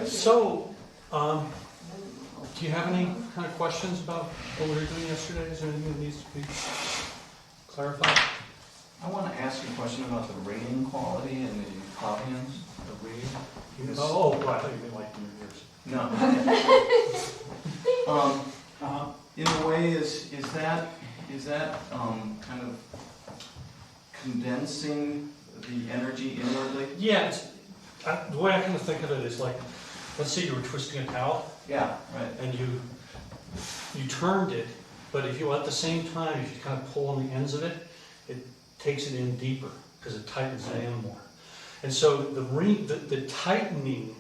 So, do you have any kind of questions about what we were doing yesterday? Is there anything that needs to be clarified? I want to ask you a question about the ringing quality and the cloud hands. The ringing? Oh, right, I thought you meant like in your ears. No. In a way, is that kind of condensing the energy inwardly? Yeah, the way I kind of think of it is like, let's say you were twisting a towel. Yeah, right. And you turned it, but if you at the same time, if you kind of pull on the ends of it, it takes it in deeper because it tightens it in more. And so the tightening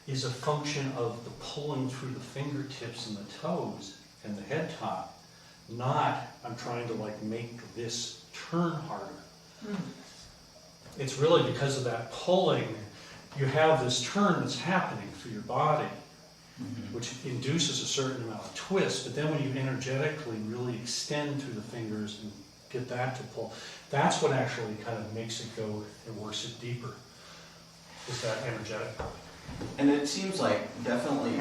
is a function of the pulling through the fingertips and the toes and the head top, not I'm trying to like make this turn harder. It's really because of that pulling, you have this turn that's happening through your body, which induces a certain amount of twist, but then when you energetically really extend through the fingers and get that to pull, that's what actually kind of makes it go and works it deeper, is that energetic part. And it seems like definitely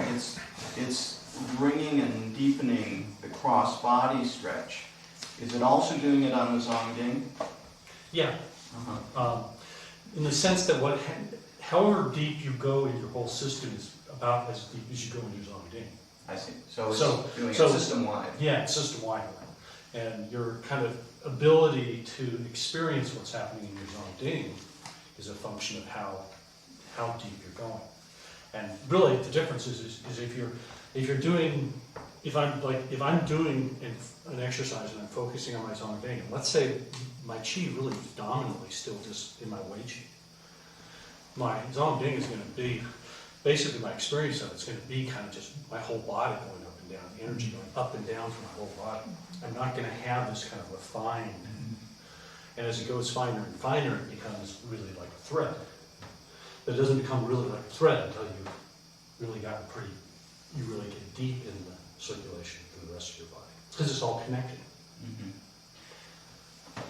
it's bringing and deepening the cross-body stretch. Is it also doing it on the Zongding? Yeah. In the sense that however deep you go in your whole system is about as deep as you go in your Zongding. I see. So it's doing it system-wide. Yeah, system-wide. And your kind of ability to experience what's happening in your Zongding is a function of how deep you're going. And really, the difference is if I'm doing an exercise and I'm focusing on my Zongding, and let's say my Qi really is dominantly still just in my Wei Qi, my Zongding is going to be, basically my experience of it's going to be kind of just my whole body going up and down, the energy going up and down from my whole body. I'm not going to have this kind of refined. And as it goes finer and finer, it becomes really like a thread. But it doesn't become really like a thread until you really get deep in the circulation in the rest of your body. Because it's all connected.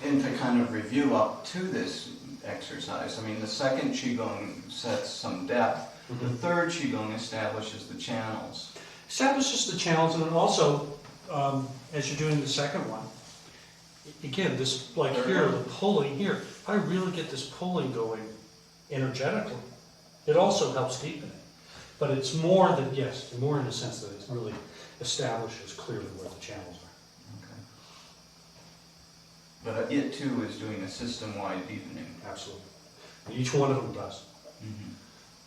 And to kind of review up to this exercise, I mean, the second Qigong sets some depth. The third Qigong establishes the channels. Establishes the channels, and then also, as you're doing the second one, again, this, like here, the pulling here, if I really get this pulling going energetically, it also helps deepen it. But it's more than, yes, more in the sense that it really establishes clearly where the channels are. Okay. But it too is doing a system-wide deepening. Absolutely. And each one of them does.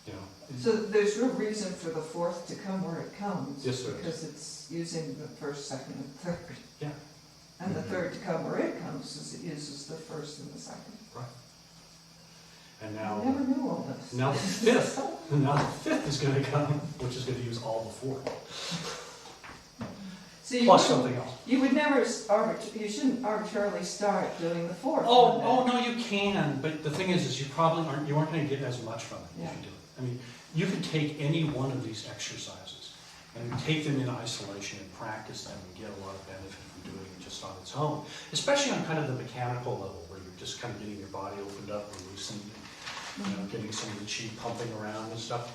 You know. So there's real reason for the fourth to come where it comes. Yes, there is. Because it's using the first, second, and third. Yeah. And the third to come where it comes is it uses the first and the second. Right. And now, I never knew all this. now the fifth is going to come, which is going to use all the four. So Plus something else. You would never, you shouldn't arbitrarily start doing the fourth. Oh no, you can. But the thing is you probably aren't going to get as much from it if you do it. I mean, you can take any one of these exercises and take them in isolation and practice them and get a lot of benefit from doing it just on its own. Especially on kind of the mechanical level where you're just kind of getting your body opened up and loosened, and, getting some of the Qi pumping around and stuff.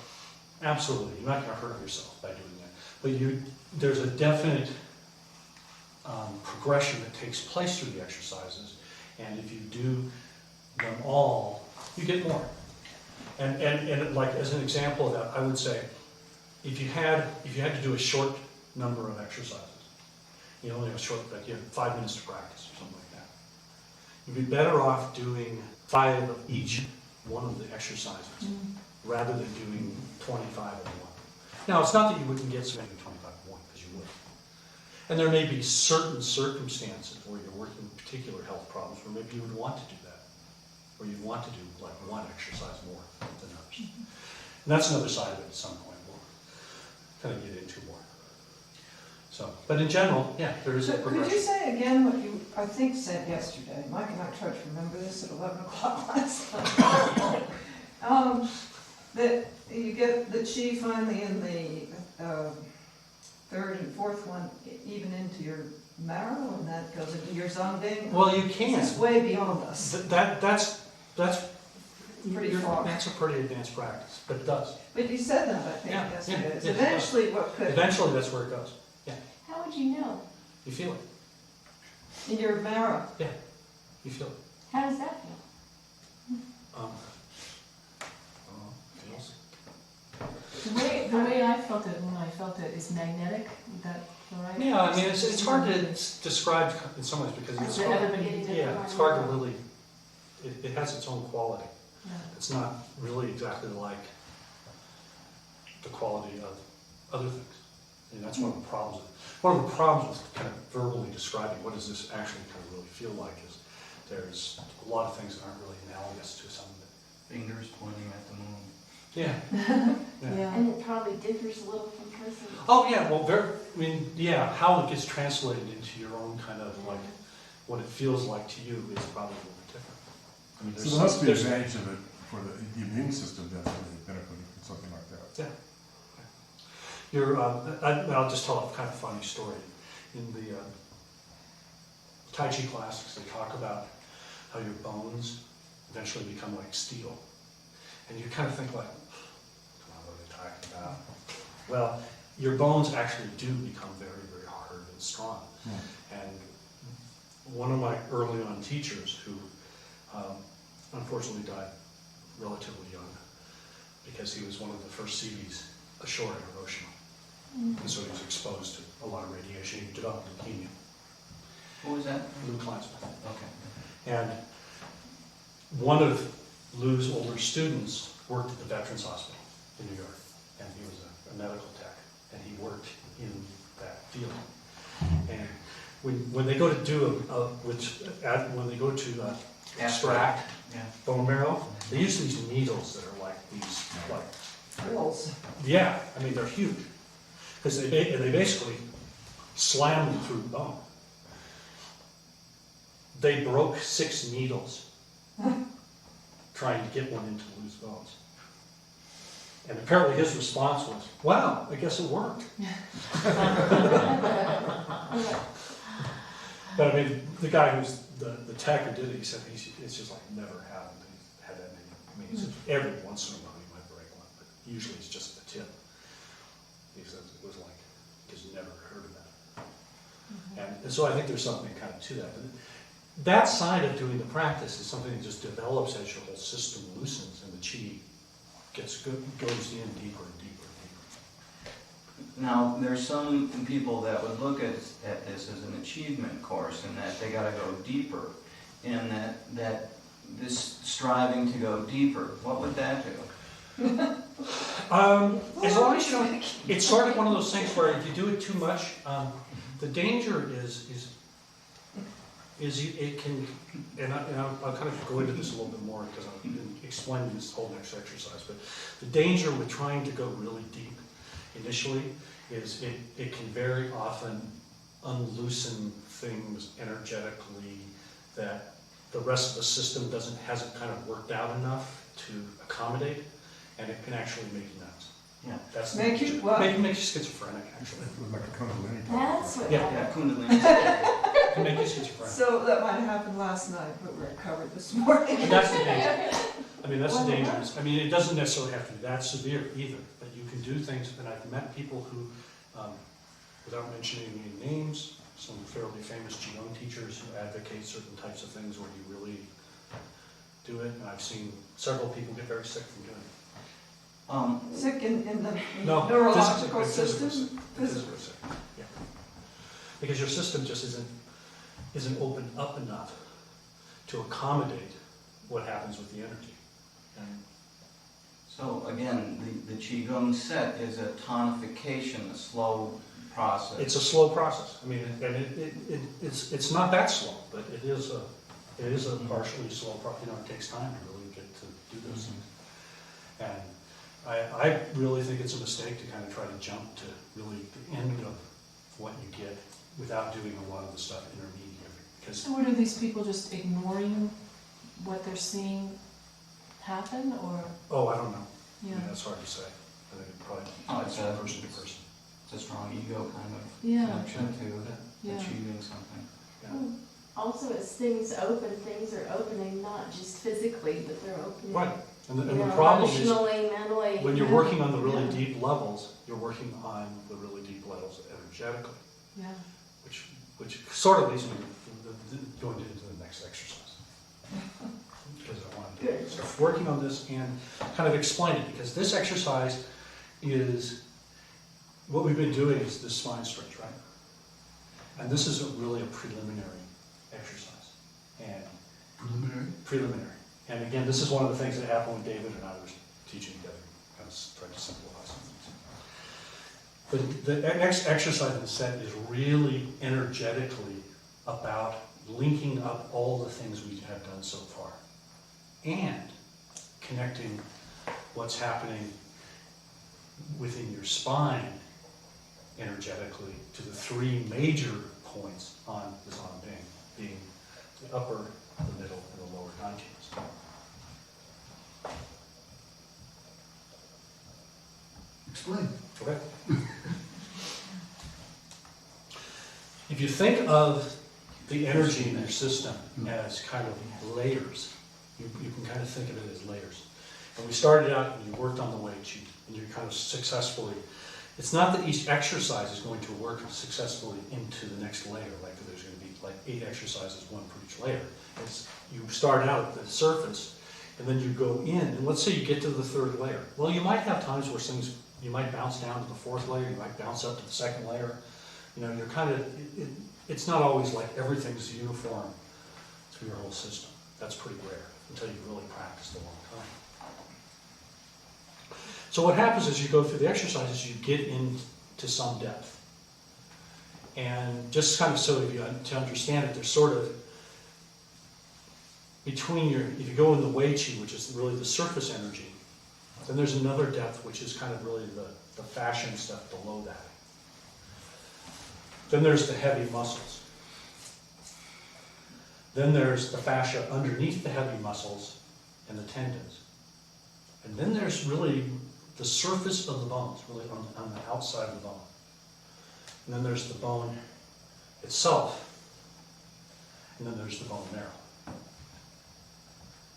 Absolutely, you're not going to hurt yourself by doing that. But there's a definite progression that takes place through the exercises, and if you do them all, you get more. And like as an example of that, I would say, if you had to do a short number of exercises, you only have you have 5 minutes to practice or something like that, you'd be better off doing 5 of each one of the exercises rather than doing 25 of one. Now, it's not that you wouldn't get so many 25 of one, because you would. And there may be certain circumstances where you're working with particular health problems where maybe you would want to do that, or you'd want to do like one exercise more than others. And that's another side of it at some point we'll kind of get into more. So, but in general, yeah, there is a progression. Could you say again what you, I think, said yesterday? Mike and I tried to remember this at 11 o'clock last night. That you get the Qi finally in the third and fourth one, even into your marrow, and that goes into your Zongding. Well, you can. It's way beyond us. That's pretty far. That's a pretty advanced practice, but it does. But you said that, I think, Yeah, yesterday. yeah, So yeah. eventually what could, Eventually, that's where it goes. How would you know? You feel it. in your marrow. You feel it. How does that feel? Feels. The way I felt it when I felt it is magnetic. Is that right? Yeah, I mean, it's hard to describe in some ways because it's Has hard. everybody getting different? Yeah, it's hard to really. It has its own quality. Yeah. It's not really exactly like the quality of other things. And that's one of the problems. One of the problems with kind of verbally describing what does this actually kind of really feel like is there's a lot of things that aren't really analogous to some of it. Fingers pointing at the moon. Yeah. Yeah. And it probably differs a little from person. Oh yeah. Well, how it gets translated into your own kind of like what it feels like to you is probably a little bit different. I mean, So there must be an advantage of it for the immune system definitely benefiting from something like that. I'll just tell a kind of funny story. In the Tai Chi classics, they talk about how your bones eventually become like steel. And you kind of think like, what are they talking about? Well, your bones actually do become very, very hard and strong. And one of my early on teachers who unfortunately died relatively young because he was one of the first Seabees ashore in Hiroshima. And so he was exposed to a lot of radiation. He developed leukemia. What was that? Lou Kleinsmith. Okay. And one of Lou's older students worked at the Veterans Hospital in New York, and he was a medical tech, and he worked in that field. And when they go to do when they go to extract bone marrow, they use these needles that are like these, Pills. yeah, I mean they're huge, because they basically slam them through the bone. They broke 6 needles trying to get one into Lou's bones. And apparently his response was, wow, I guess it worked. But I mean, the guy who's the tech who did it, he said it's just like never happened that he's had that many. I mean, he said every once in a while he might break one, but usually it's just the tip. He says it was like, he's never heard of that. And so I think there's something kind of to that. But that side of doing the practice is something that just develops as your whole system loosens and the chi goes in deeper and deeper and deeper. Now, there's some people that would look at this as an achievement course and that they gotta go deeper, and that this striving to go deeper, what would that do? As long as you don't, it's sort of one of those things where if you do it too much, the danger is it can, and I'll kind of go into this a little bit more because I'll explain this whole next exercise, but the danger with trying to go really deep initially is it can very often unloosen things energetically that the rest of the system hasn't kind of worked out enough to accommodate, and it can actually make you nuts. Yeah. That's Make you what? Make you schizophrenic, actually. Like a Kundalini. That's what Yeah. Yeah, happened. Kundalini. It can make you schizophrenic. So that might have happened last night, but we're covered this morning. And that's the danger. I mean, that's the danger. I mean, it doesn't necessarily have to be that severe either, but you can do things, and I've met people who, without mentioning any names, some fairly famous Qigong teachers who advocate certain types of things where you really do it, and I've seen several people get very sick from doing it. Sick in the No, neurological physical system? Physical sick, yeah. Because your system just isn't opened up enough to accommodate what happens with the energy. And So again, the Qigong set is a tonification, a slow process. it's a slow process. I mean, and it's not that slow, but it is a partially slow process. You know, it takes time to really get to do those things. And I really think it's a mistake to kind of try to jump to really the end of what you get without doing a lot of the stuff intermediate. Because So what are these people just ignoring what they're seeing happen, or? I don't know. Yeah, that's hard to say. I think it probably it's from person to person. It's a strong ego kind of Yeah. connection to Yeah. achieving something. Also, as things open, things are opening not just physically, but they're opening Right. And the You know, problem is, emotionally, mentally. when you're working on the really Yeah. deep levels, you're working on the really deep levels energetically, Yeah. which sort of leads me to going into the next exercise. Because I wanted to start working on this and kind of explain it, because this exercise is, what we've been doing is this spine stretch, right? And this is really a preliminary exercise. And preliminary. And again, this is one of the things that happened when David and I were teaching together, kind of tried to simplify some things. But the next exercise in the set is really energetically about linking up all the things we have done so far and connecting what's happening within your spine energetically to the three major points on the Zong being the upper, the middle, and the lower dantians. Explain. Okay. If you think of the energy in your system as kind of layers, you can kind of think of it as layers. And we started out and you worked on the Wei Qi, and you kind of successfully, it's not that each exercise is going to work successfully into the next layer, like there's going to be like 8 exercises, 1 for each layer. It's, you start out at the surface, and then you go in, and let's say you get to the 3rd layer. Well, you might have times where things, you might bounce down to the 4th layer, you might bounce up to the 2nd layer. You know, you're kind of, it's not always like everything's uniform through your whole system. That's pretty rare until you've really practiced a long time. So what happens as you go through the exercises, you get into some depth. And just kind of so to understand it, there's sort of between your, if you go in the Wei Qi, which is really the surface energy, then there's another depth, which is kind of really the fashion stuff below that. Then there's the heavy muscles. Then there's the fascia underneath the heavy muscles and the tendons. And then there's really the surface of the bones, really on the outside of the bone. And then there's the bone itself. And then there's the bone marrow.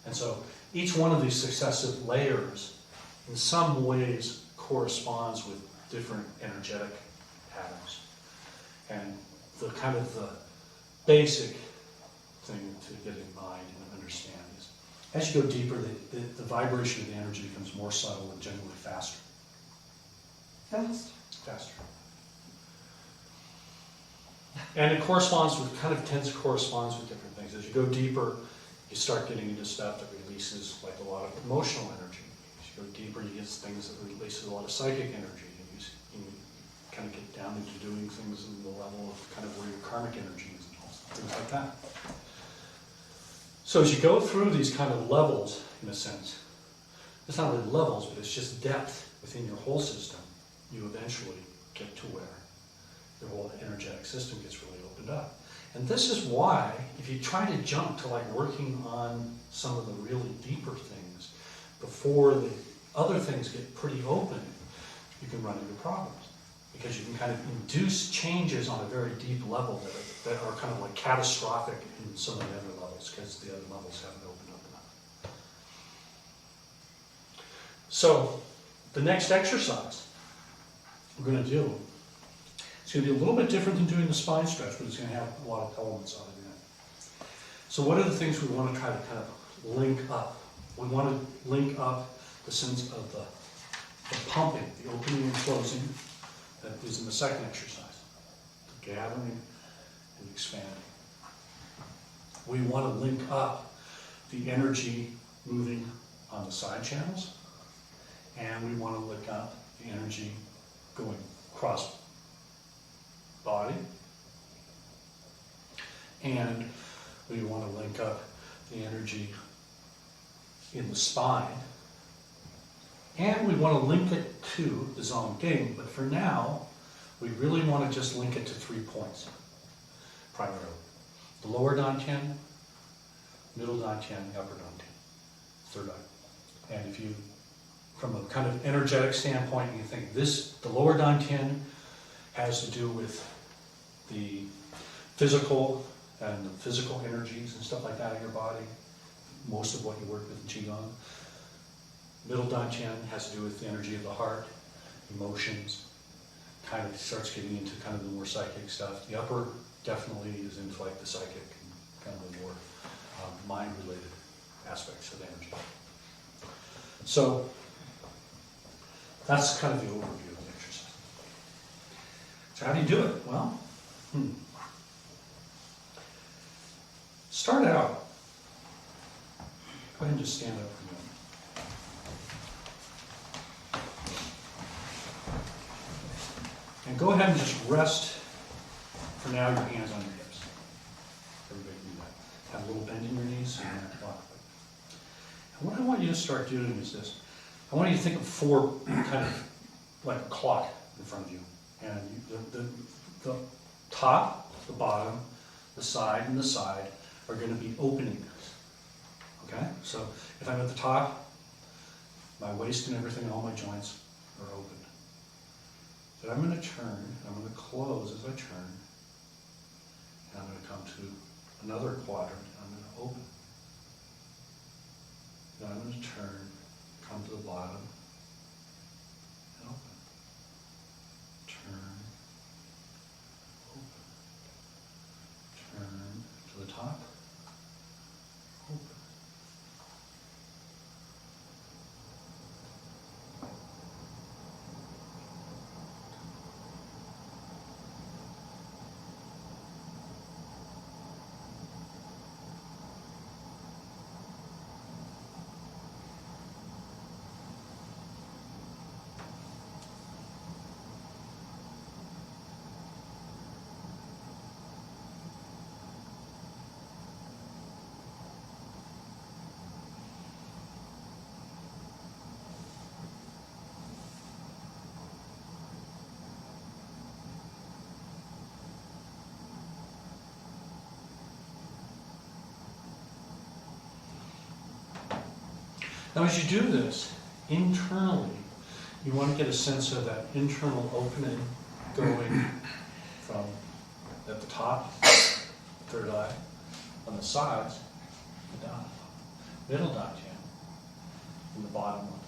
And so each one of these successive layers in some ways corresponds with different energetic patterns. And the kind of the basic thing to get in mind and understand is, as you go deeper, the vibration of the energy becomes more subtle and generally faster. Faster. And it corresponds with, kind of tends to correspond with different things. As you go deeper, you start getting into stuff that releases like a lot of emotional energy. As you go deeper, you get things that releases a lot of psychic energy. And you kind of get down into doing things in the level of kind of where your karmic energy is and things like that. So as you go through these kind of levels, in a sense, it's not really levels, but it's just depth within your whole system, you eventually get to where your whole energetic system gets really opened up. And this is why, if you try to jump to like working on some of the really deeper things before the other things get pretty open, you can run into problems. Because you can kind of induce changes on a very deep level that are kind of like catastrophic in some of the other levels, because the other levels haven't opened up enough. So, the next exercise we're going to do, it's going to be a little bit different than doing the spine stretch, but it's going to have a lot of elements of it in it. So what are the things we want to try to kind of link up? We want to link up the sense of the pumping, the opening and closing, that is in the second exercise, the gathering and expanding. We want to link up the energy moving on the side channels, and we want to link up the energy going across body, and we want to link up the energy in the spine. And we want to link it to the Zong Ding, but for now, we really want to just link it to 3 points, primarily. The lower dantian, middle dantian, upper dantian, third eye. And if you, from a kind of energetic standpoint, you think the lower dantian has to do with the physical and the physical energies and stuff like that in your body, most of what you work with in Qigong. Middle dantian has to do with the energy of the heart, emotions, kind of starts getting into kind of the more psychic stuff. The upper definitely is into like the psychic and kind of the more mind-related aspects of energy. So that's kind of the overview of the exercise. So how do you do it? Well, start out. Go ahead and just stand up for a minute. And go ahead and just rest, for now, your hands on your hips. Everybody do that. Have a little bend in your knees. And what I want you to start doing is this. I want you to think of four kind of like a clock in front of you. And the top, the bottom, the side, and the side are going to be openings. Okay? So if I'm at the top, my waist and everything, all my joints are open. But I'm going to turn, I'm going to close as I turn, and I'm going to come to another quadrant, and I'm going to open. Then I'm going to turn, come to the bottom, and open. Turn, open. Turn to the top, open. Now as you do this, internally, you want to get a sense of that internal opening going from at the top, third eye, on the sides, the down, middle dantian, and the bottom one,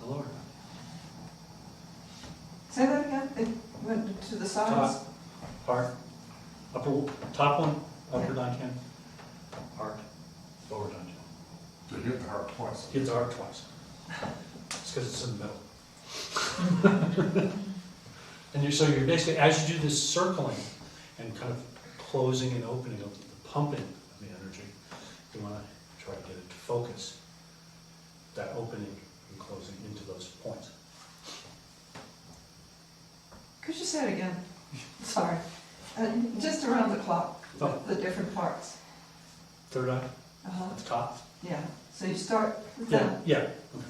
the lower dantian. Say that again, it went to the sides? Top, heart, top one, upper dantian, heart, lower dantian. To hit the heart twice. Hit the heart twice. It's because it's in the middle. And so you're basically, as you do this circling and kind of closing and opening of the pumping of the energy, you want to try to get it to focus that opening and closing into those points. Could you say it again? Sorry. Just around the clock, Oh. the different parts. Third eye Uh-huh. at the top. Yeah, so you start with Yeah, that. yeah. Okay.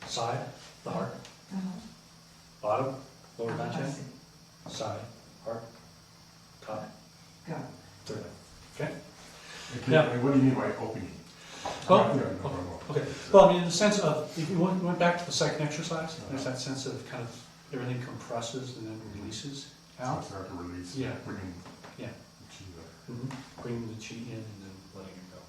Side, the heart. Uh-huh. Bottom, lower I dantian. see. Side, heart, top, Got it. third eye. Okay? Okay, Yeah. What do you mean by opening? Oh, Yeah, no. okay. Well, I mean, in the sense of, if you went back to the second exercise, there's that sense of kind of everything compresses and then releases So out. it's hard to release. Yeah. Bringing Yeah. the chi there. Bringing the chi in and then letting it go.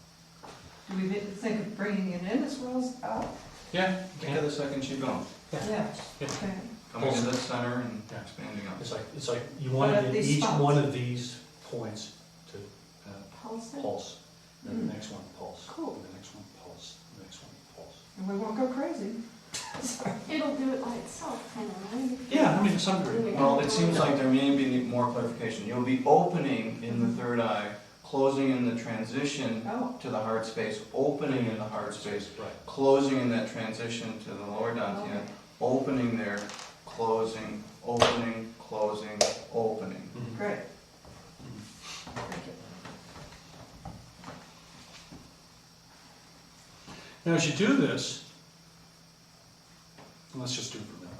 Do we think of bringing it in as well as out? Yeah, Think of the second Qigong. Yeah. Yeah. Okay. Coming to the center and Yeah. expanding up. It's like you want But to at get these each spots. one of these points to Pulse it? pulse. Then the Mm. next one, pulse. Cool. And the next one, pulse. The next one, pulse. And we won't go crazy. It'll do it by itself, kind of, right? Yeah, I mean, to some degree. Well, it seems like there may be more clarification. You'll be opening in the third eye, closing in the transition Oh, to the heart space, opening in the heart space, Right. closing in that transition to the lower dantian, Okay. opening there, closing, opening, closing, opening. Mhm. great. Mhm. Thank you. Now, as you do this, let's just do it for a minute.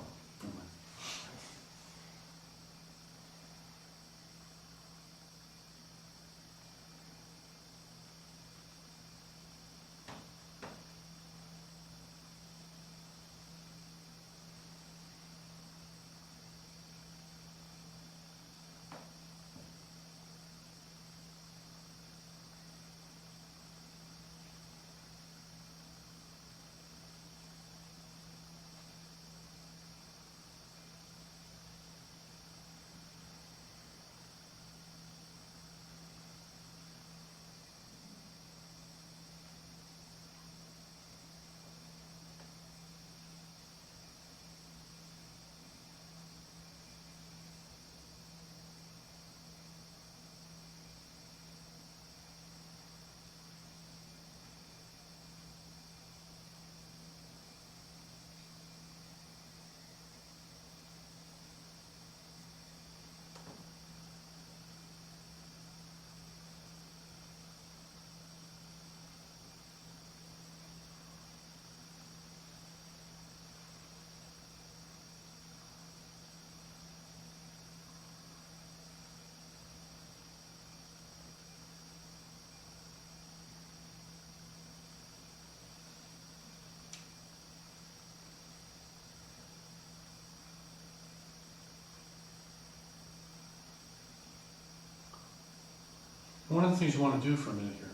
One of the things you want to do for a minute here,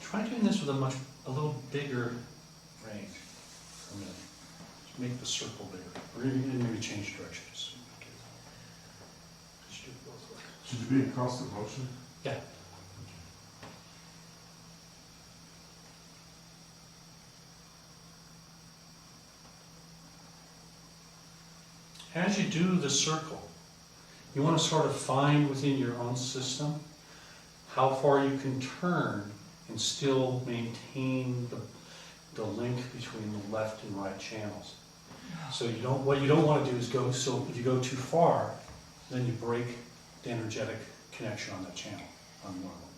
try doing this with a little bigger range for a minute. Just make the circle bigger, or maybe change direction. Just do it both ways. Should you be in constant motion? Yeah. As you do the circle, you want to sort of find within your own system how far you can turn and still maintain the link between the left and right channels. So what you don't want to do is if you go too far, then you break the energetic connection on that channel, on one of them.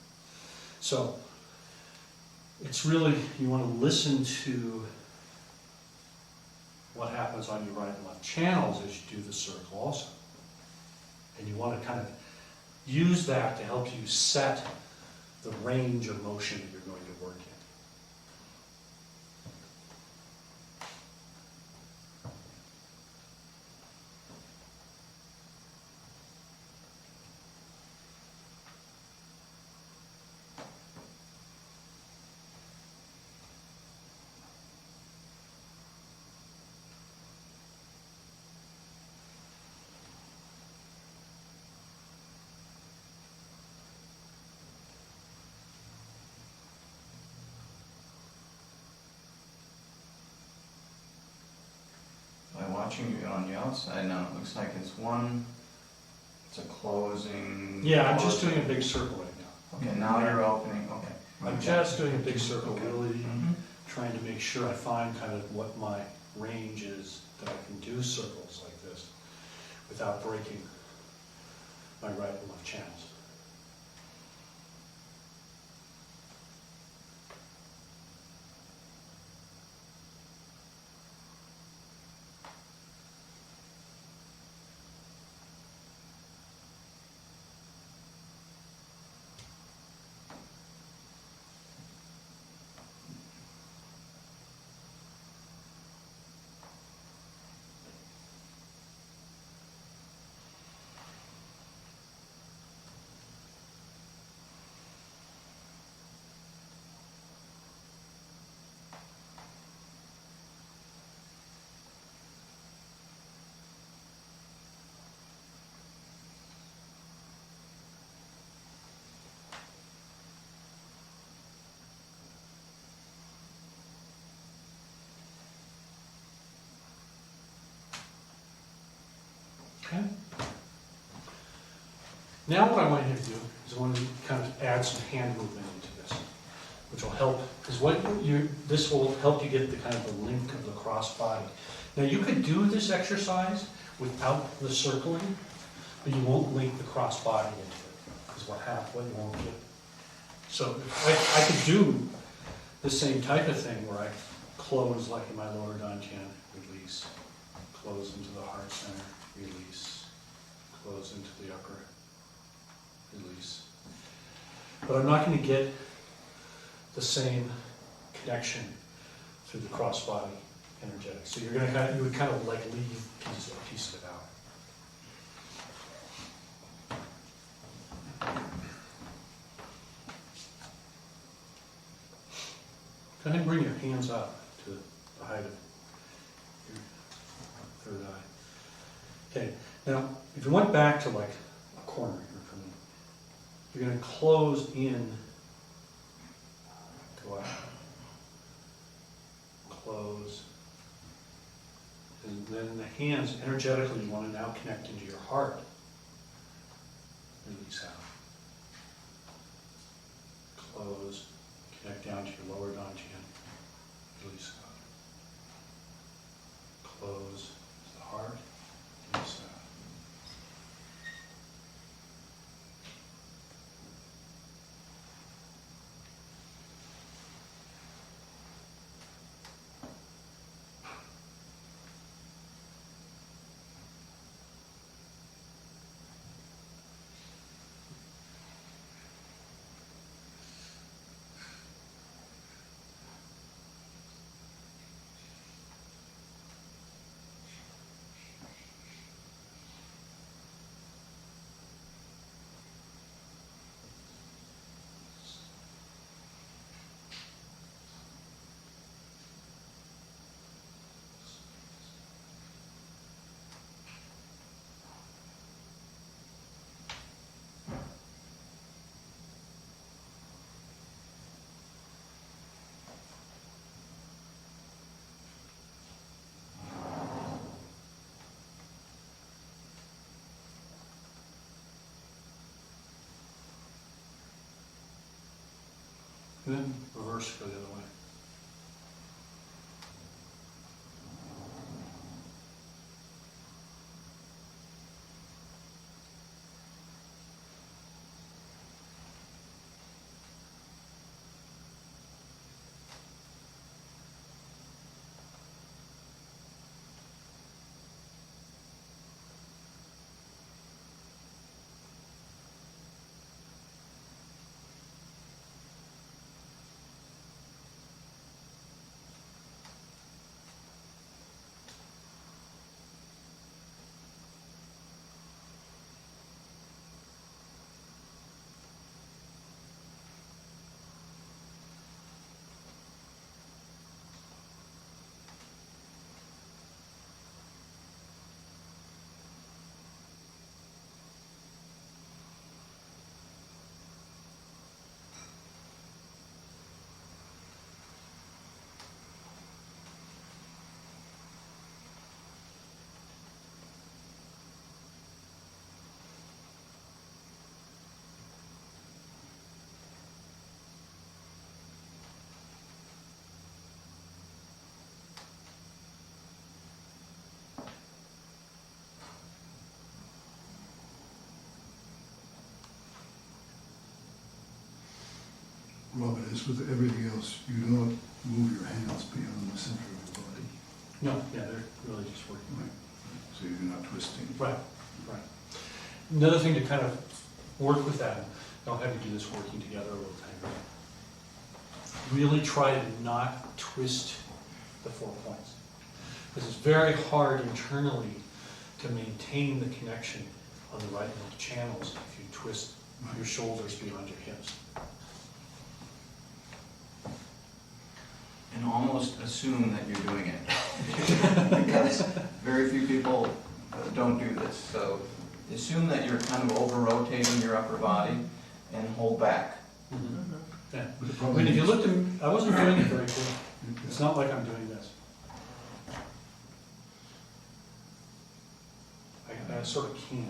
So it's really, you want to listen to what happens on your right and left channels as you do the circle also. And you want to kind of use that to help you set the range of motion that you're going to work in. By watching you on the outside now, it looks like it's a closing. Yeah, I'm just doing a big circle right now. Okay, now you're opening, okay. I'm just doing a big circle, Okay. really Mhm. trying to make sure I find kind of what my range is, that I can do circles like this without breaking my right and left channels. Okay. Now what I want you to do is I want to kind of add some hand movement into this, which will help, because this will help you get the kind of the link of the cross body. Now you could do this exercise without the circling, but you won't link the cross body into it, is what you won't get. So I could do the same type of thing where I close like in my lower dantian, release, close into the heart center, release, close into the upper, release. But I'm not going to get the same connection through the cross body energetic. So you're going to you would kind of like leave a piece of it out. Go ahead and bring your hands up to the height of your third eye. Okay, now if you went back to like a corner here for me, you're going to close in, go out, close, and then the hands energetically you want to now connect into your heart. Release out. Close, connect down to your lower dantian. Release out. Close to the heart. Release out. And then reverse, go the other way. Robert, as with everything else, you do not move your hands beyond the center of your body. No, yeah, they're really just working. Right. So you're not twisting. Right, right. Another thing to kind of work with that, I'll have you do this working together a little time. Really try to not twist the 4 points. Because it's very hard internally to maintain the connection on the right and left channels if you twist your shoulders beyond your hips. And almost assume that you're doing it. Because very few people don't do this. So assume that you're kind of over-rotating your upper body and hold back. Yeah. But the I problem mean, if you is, looked at me, I wasn't doing it very good. It's not like I'm doing this. I sort of can.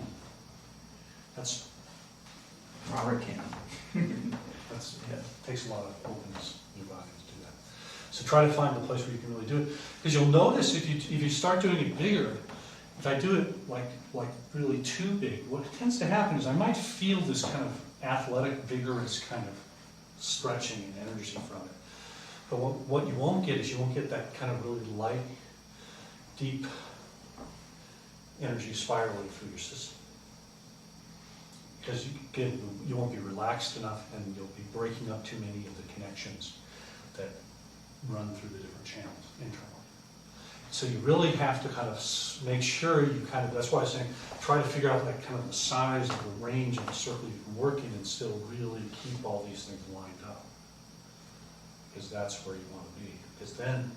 That's, Robert can. yeah, it takes a lot of openness in your body to do that. So try to find the place where you can really do it. Because you'll notice if you start doing it bigger, if I do it like really too big, what tends to happen is I might feel this kind of athletic, vigorous kind of stretching and energy from it. But what you won't get is you won't get that kind of really light, deep energy spiraling through your system. Because you won't be relaxed enough and you'll be breaking up too many of the connections that run through the different channels internally. So you really have to kind of make sure you kind of, that's why I was saying, try to figure out like kind of the size of the range of the circle you can work in and still really keep all these things lined up. Because that's where you want to be. Because then,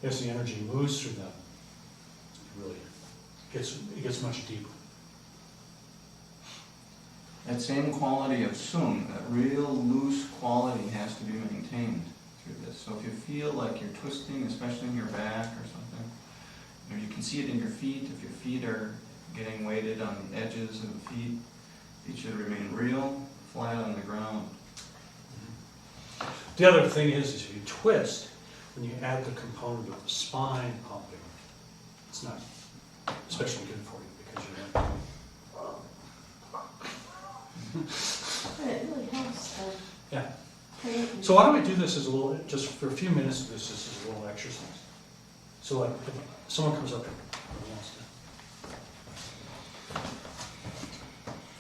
as the energy moves through them, it gets much deeper. That same quality of sum, that real loose quality has to be maintained through this. So if you feel like you're twisting, especially in your back or something, you can see it in your feet. If your feet are getting weighted on the edges of the feet should remain real flat on the ground. The other thing is if you twist, when you add the component of the spine pumping, it's not especially good for you because you're not. But it really helps to Yeah. create. So why don't we do this as a little, just for a few minutes of this, as a little exercise. So like, if someone comes up and wants to.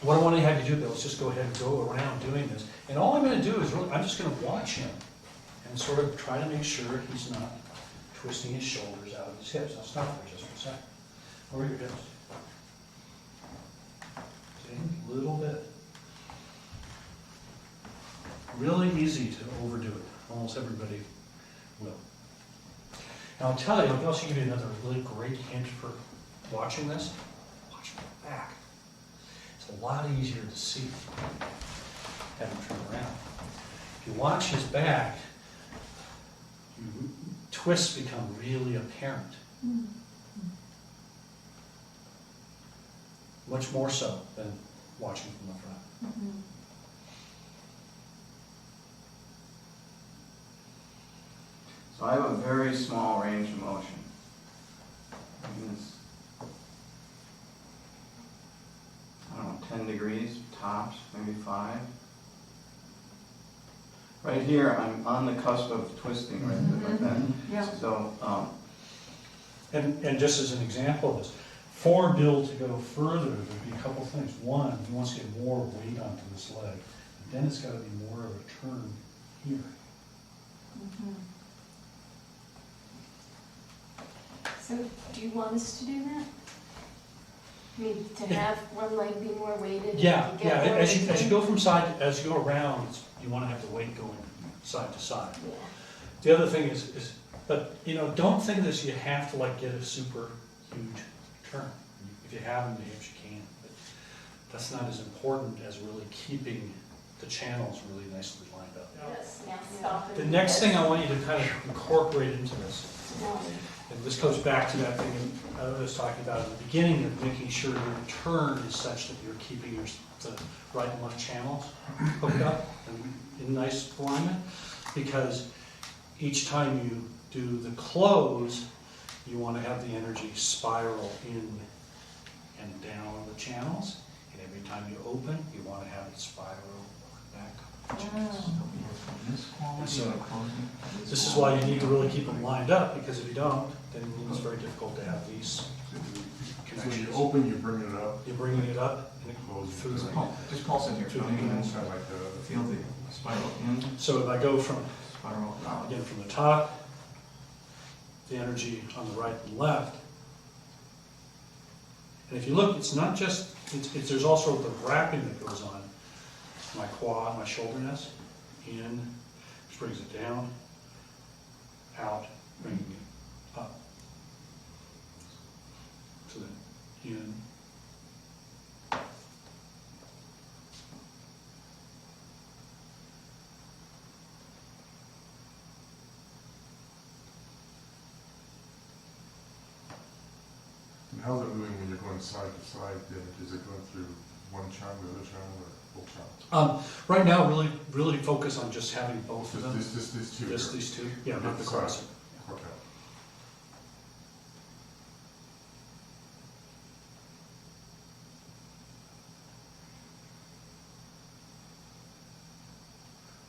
What I want to have you do, Bill, is just go ahead and go around doing this. And all I'm going to do is really, I'm just going to watch him and sort of try to make sure he's not twisting his shoulders out of his hips. I'll stop there just for a second. Where are your hips? See, a little bit. Really easy to overdo it. Almost everybody will. And I'll tell you, I'll also give you another really great hint for watching this. Watch my back. It's a lot easier to see. Have him turn around. If you watch his back, twists become really apparent. Much more so than watching from the front. So I have a very small range of motion. I don't know, 10 degrees tops, maybe 5. Right here, I'm on the cusp of twisting right there, like that. Yeah. So, And just as an example of this, for Bill to go further, there'd be a couple things. One, he wants to get more weight onto this leg. And then it's gotta be more of a turn here. Mhm. So, do you want us to do that? I mean, to have one leg be more weighted? Yeah, to yeah, get more as you return? go from side, as you go around, you wanna have the weight going side to side. Yeah. The other thing is, but, you know, don't think this, you have to like get a super huge turn. If you have them, perhaps you can, but that's not as important as really keeping the channels really nicely lined up. Yes, now stop. The next thing I want you to kind of incorporate into this, and this goes back to that thing I was talking about at the beginning of making sure your turn is such that you're keeping the right and left channels hooked up and in nice alignment, because each time you do the close, you want to have the energy spiral in and down the channels, and every time you open, you want to have it spiral back up the channels. And so, this is why you need to really keep them lined up, because if you don't, then it's very difficult to have these So when connections. you open, you bring it up, You're bringing it up and it close through it. the, Just pulse in here, through the Tony, and hands. Kind of like the. feel the spiral in, So if I go from, spiral out. again, from the top, the energy on the right and left, and if you look, it's not just, there's also the wrapping that goes on my quad, my shoulder nest, in, which brings it down, out, bringing it up. So then, in, And how's it moving when you're going side to side then? Is it going through one channel, the other channel, or both channels? right now, really focus on just having both of them. These two. here. These two, yeah, not the crossing. Okay.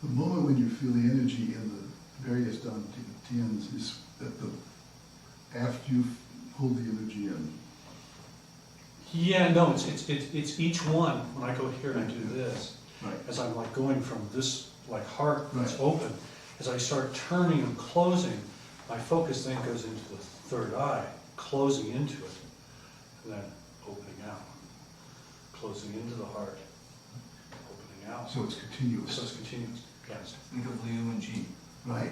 The moment when you feel the energy in the various dantians is at the, after you hold the energy in. Yeah, no, it's each one, when I go here and I do this, Right. as I'm like going from this like heart that's Right. open, as I start turning and closing, my focus then goes into the third eye, closing into it, and then opening out, closing into the heart, opening out. So it's continuous. So it's continuous, yes. Think of Liu and Ji. Right.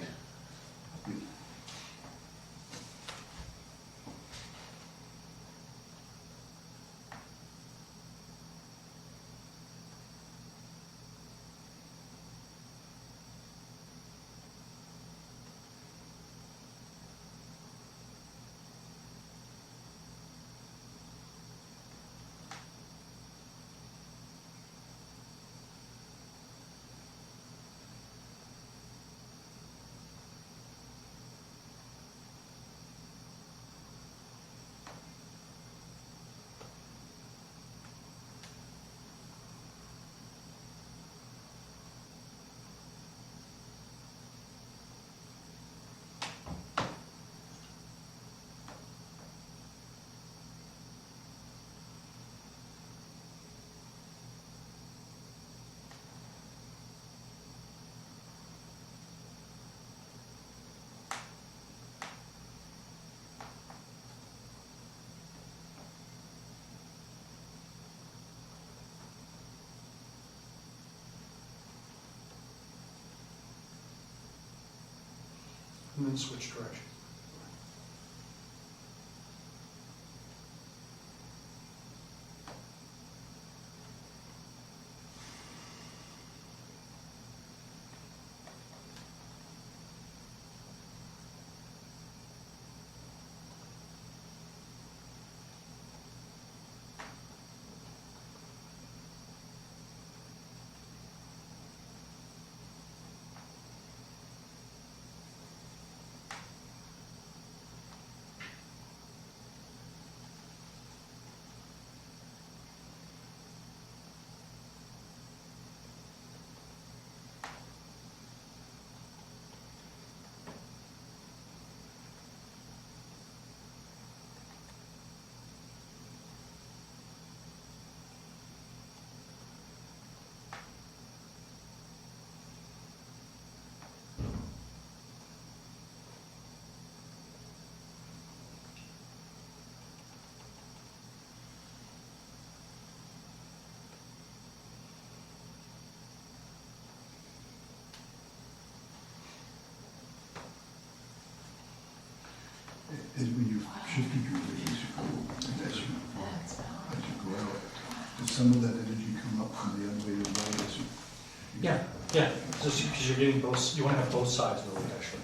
And then switch direction. is when you shifted your weight, as you go, and as you go out, does some of that energy come up from the elevated light as you? Yeah, yeah, just because you're getting both, you want to have both sides really, actually.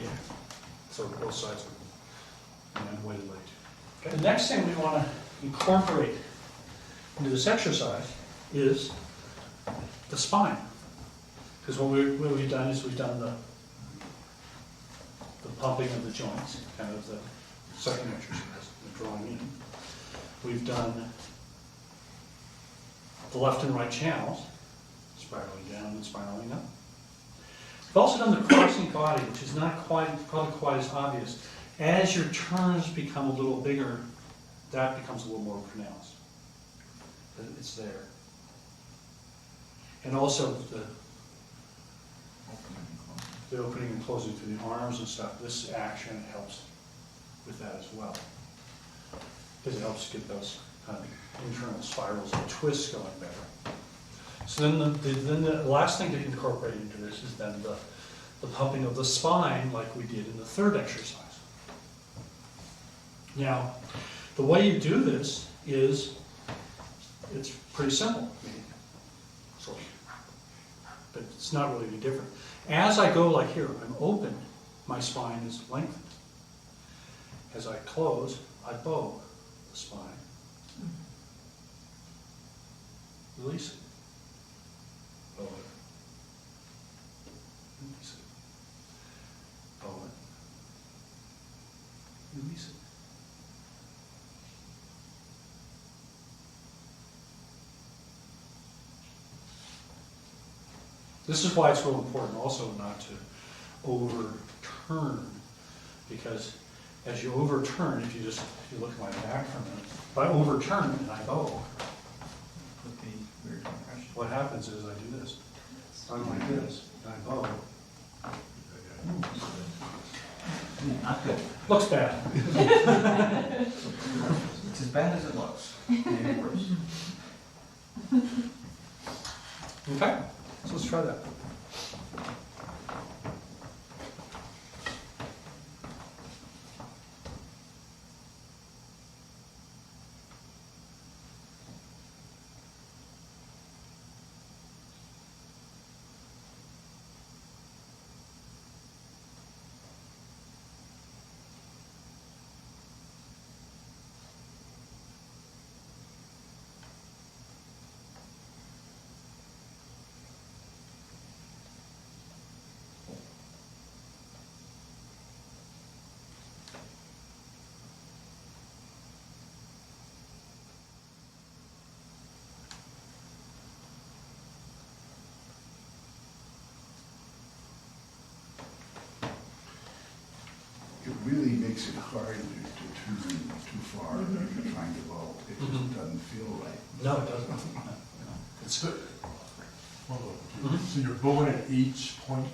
Yeah, so both sides are weighted light. Okay. The next thing we want to incorporate into this exercise is the spine. Because what we've done is we've done the pumping of the joints, kind of the second exercise, the drawing in. We've done the left and right channels, spiraling down and spiraling up. We've also done the crossing body, which is not probably quite as obvious. As your turns become a little bigger, that becomes a little more pronounced. It's there. And also the opening and closing through the arms and stuff, this action helps with that as well. Because it helps get those kind of internal spirals and twists going better. So then the last thing to incorporate into this is then the pumping of the spine like we did in the third exercise. Now, the way you do this is, it's pretty simple. But it's not really any different. As I go like here, I'm open, my spine is lengthened. As I close, I bow the spine. Release it. Bow it. Release it. Bow it. Release it. This is why it's real important also not to overturn, because as you overturn, if you look at my back for a minute, if I overturn and I bow, With the weird impression. what happens is I do this. I'm like this, and I bow. Not good. Looks bad. It's as bad as it looks. Maybe worse. Okay, so let's try that. It really makes it hard to turn too far if you're trying to bow. It just doesn't feel right. No, it doesn't. It's good. So you're bowing at each point,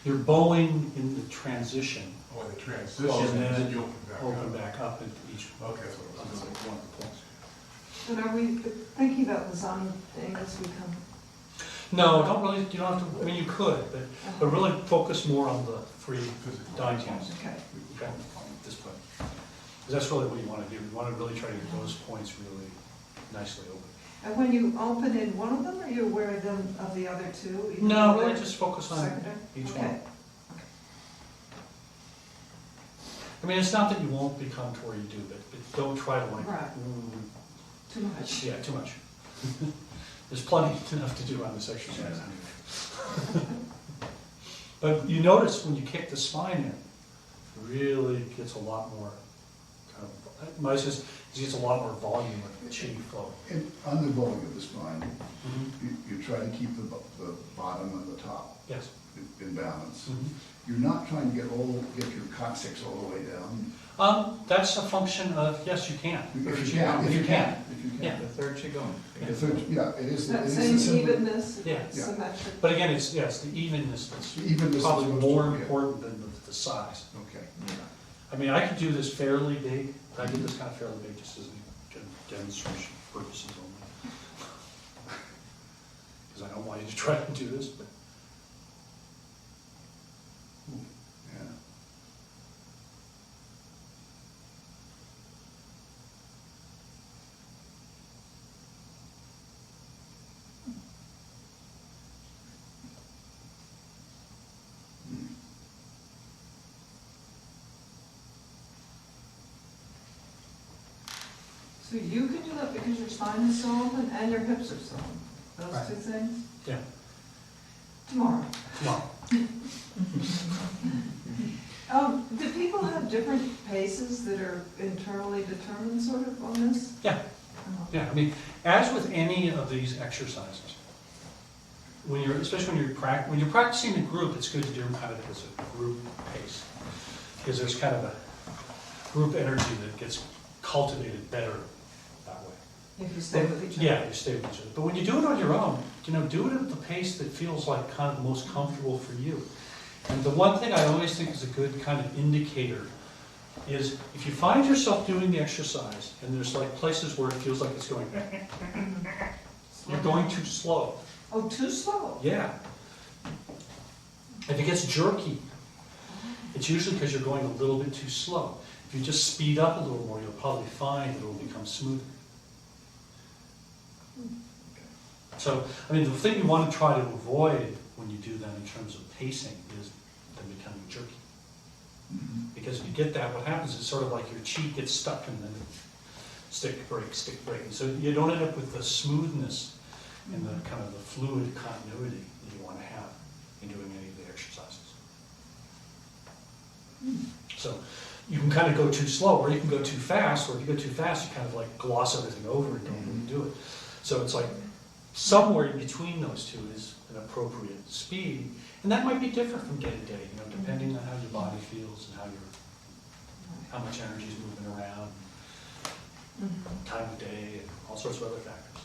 You're bowing in the transition, or the transition, Close and and then you open back open up. back up into each Okay, that's what I was saying. one of the points. And are we thinking about the Zen thing as we come? No, don't really, you don't have to, I mean, you could, but really focus more on the three Physical. dying camps. Okay. Okay, at this point. Because that's really what you want to do. You want to really try to get those points really nicely open. And when you open in one of them, are you aware then of the other two? Even No, though really they're just focus on secondary? each Okay. one. I mean, it's not that you won't become to where you do, but don't try to like, Right. Too much. yeah, too much. There's plenty enough to do on this exercise anyway. But you notice when you kick the spine in, it really gets a lot more kind of, my sense, it gets a lot more volume of chi flow. And on the bowing of the spine, you try to keep the bottom and the top Yes. in balance. Mhm. You're not trying to get your coccyx all the way down. That's a function of, yes, you can. If you can, if you can. Yeah. The third Qigong. The third, yeah, it is. That it is same assembly. evenness, Yeah. Yeah. symmetric. But again, it's, yes, the evenness that's The evenness is probably supposed to- more yeah. important than the size. Okay. I mean, I could do this fairly big. I did this kind of fairly big just as a demonstration purposes only. Because I don't want you to try to do this, but Yeah. So you can do that because your spine is so open and your hips are so open? Those Right. two things? Yeah. Tomorrow. Tomorrow. Do people have different paces that are internally determined sort of on this? Yeah. Oh. Yeah, I mean, as with any of these exercises, when you're, especially when you're practicing in group, it's good to do them kind of as a group pace, because there's kind of a group energy that gets cultivated better that way. If you stay with each other? Yeah, you stay with each other. But when you do it on your own, do it at the pace that feels like kind of the most comfortable for you. And the one thing I always think is a good kind of indicator is if you find yourself doing the exercise and there's like places where it feels like it's going, you're going too slow. Oh, too slow? Yeah. If it gets jerky, it's usually because you're going a little bit too slow. If you just speed up a little more, you'll probably find that it'll become smoother. So, I mean, the thing you want to try to avoid when you do that in terms of pacing is them becoming jerky. Because if you get that, what happens is sort of like your cheek gets stuck and then stick, break. And so you don't end up with the smoothness and the kind of the fluid continuity that you want to have in doing any of the exercises. So you can kind of go too slow, or you can go too fast, or if you go too fast, you kind of like gloss everything over and don't really do it. So it's like somewhere in between those two is an appropriate speed, and that might be different from day to day, depending on how your body feels and how much energy is moving around, time of day, and all sorts of other factors.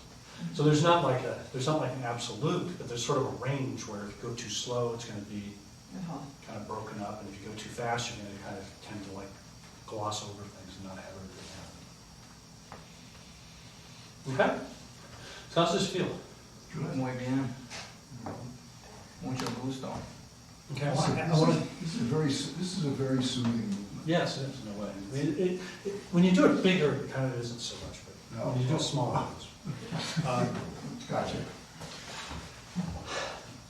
So there's not like an absolute, but there's sort of a range where if you go too slow, it's going to be kind of broken up, and if you go too fast, you're going to kind of tend to like gloss over things and not have everything happen. Okay? So how's this feel? Muy bien. Mucho gusto. Okay. This is a very soothing movement. Yes, it is in a way. I mean, when you do it bigger, it kind of isn't so much, but No. when you do it smaller, it is. Gotcha.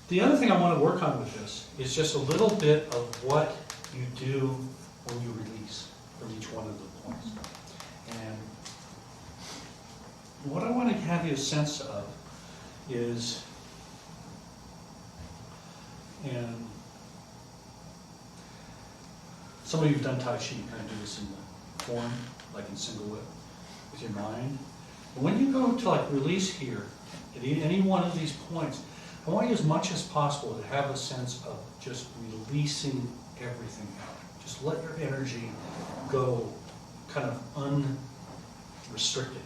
The other thing I want to work on with this is just a little bit of what you do when you release from each one of the points. And what I want to have you a sense of is, and some of you have done Tai Chi, you kind of do this in the form, like in single whip, with your mind. But when you go to like release here, at any one of these points, I want you as much as possible to have a sense of just releasing everything out. Just let your energy go kind of unrestricted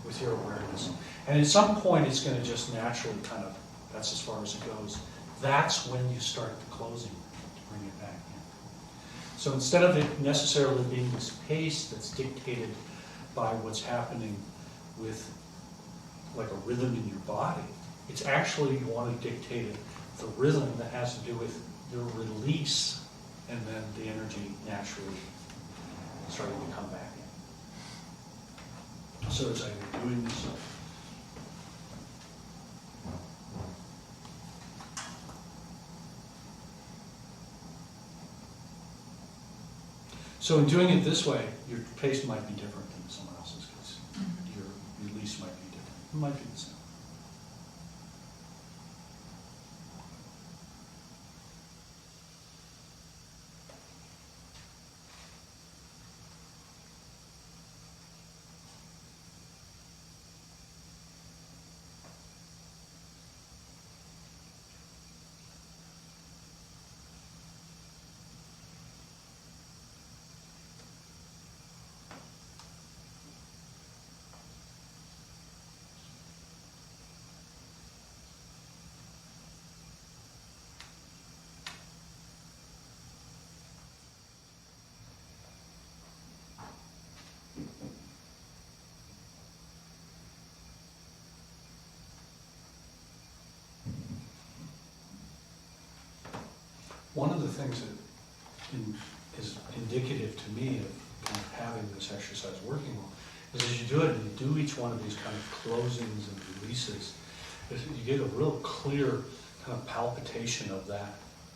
with your awareness. And at some point, it's going to just naturally kind of, that's as far as it goes. That's when you start the closing to bring it back in. So instead of it necessarily being this pace that's dictated by what's happening with like a rhythm in your body, it's actually, you want to dictate it, the rhythm that has to do with your release, and then the energy naturally starting to come back in. So as I'm doing this, so in doing it this way, your pace might be different than someone else's because your release might be different. It might be the same. One of the things that is indicative to me of kind of having this exercise working well is as you do it and you do each one of these kind of closings and releases, is you get a real clear kind of palpitation of that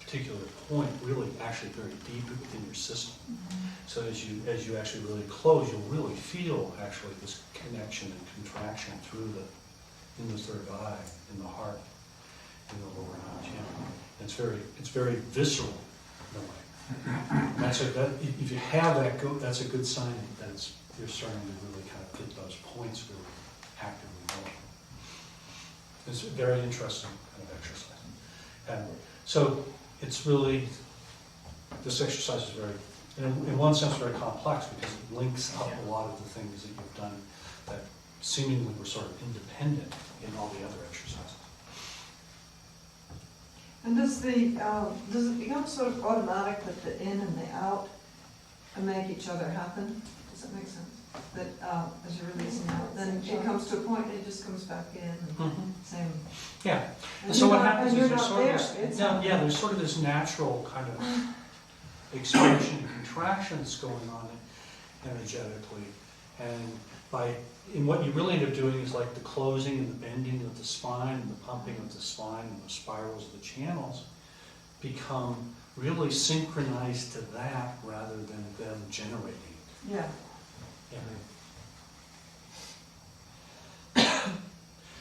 particular point really actually very deep within your system. So as you actually really close, you'll really feel actually this connection and contraction through in the third eye, in the heart, in the lower non-channel. It's very visceral in a way. And if you have that, that's a good sign that you're starting to really kind of get those points really actively going. It's a very interesting kind of exercise. And so it's really, this exercise is very, in one sense, very complex because it links up a lot of the things that you've done that seemingly were sort of independent in all the other exercises. And does it become sort of automatic that the in and the out make each other happen? Does that make sense? That as you're releasing out, then it comes to a point and it just comes back in and same. Yeah. And So you're what not- happens and is you're there's not sort of there. this, It's there's sort of this natural kind of expansion and contraction that's going on energetically. And what you really end up doing is like the closing and the bending of the spine and the pumping of the spine and the spirals of the channels become really synchronized to that rather than them generating it. Yeah.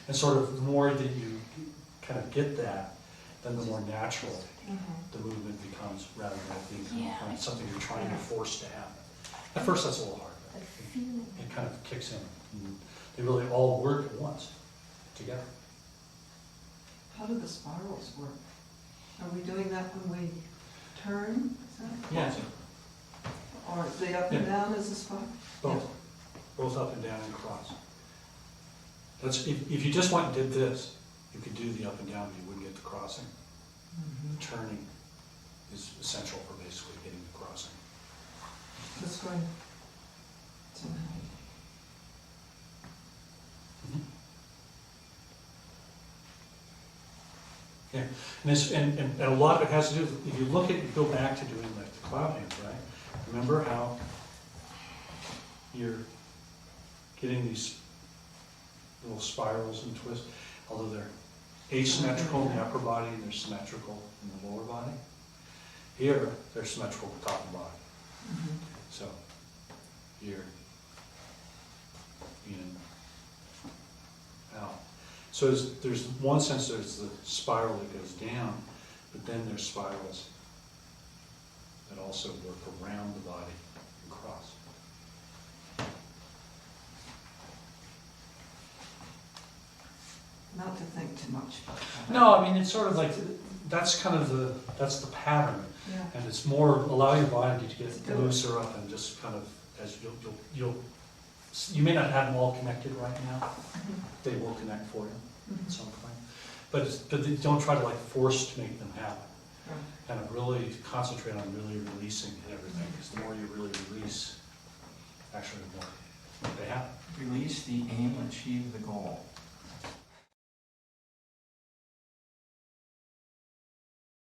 And sort of the more that you kind of get that, then the more natural the movement becomes rather than it being kind of like something you're trying to force to happen. At first that's a little hard, but it kind of kicks in. And they really all work at once, together. How do the spirals work? Are we doing that when we turn? Is that? Yeah, Or the up and down is a spiral? both up and down and cross. That's if you just went and did this, you could do the up and down, but you wouldn't get the crossing. Turning is essential for basically getting the crossing. Just going to Yeah, and a lot of it has to do with, if you look at, go back to doing like the cloud hands, right? Remember how you're getting these little spirals and twists, although they're asymmetrical in the upper body and they're symmetrical in the lower body. Here, they're symmetrical at the top of the body. So, here, in, out. So there's one sense there's the spiral that goes down, but then there's spirals that also work around the body and cross. not to think too much about that. No, I mean, it's sort of like, that's kind of that's the pattern. Yeah. And it's more, allow your body to get looser up and just kind of, as you may not have them all connected right now. They will connect for you at some point. But don't try to like force to make them happen. Right. Kind of really concentrate on really releasing everything, because the more you really release, actually the more they happen. Release the aim, achieve the goal.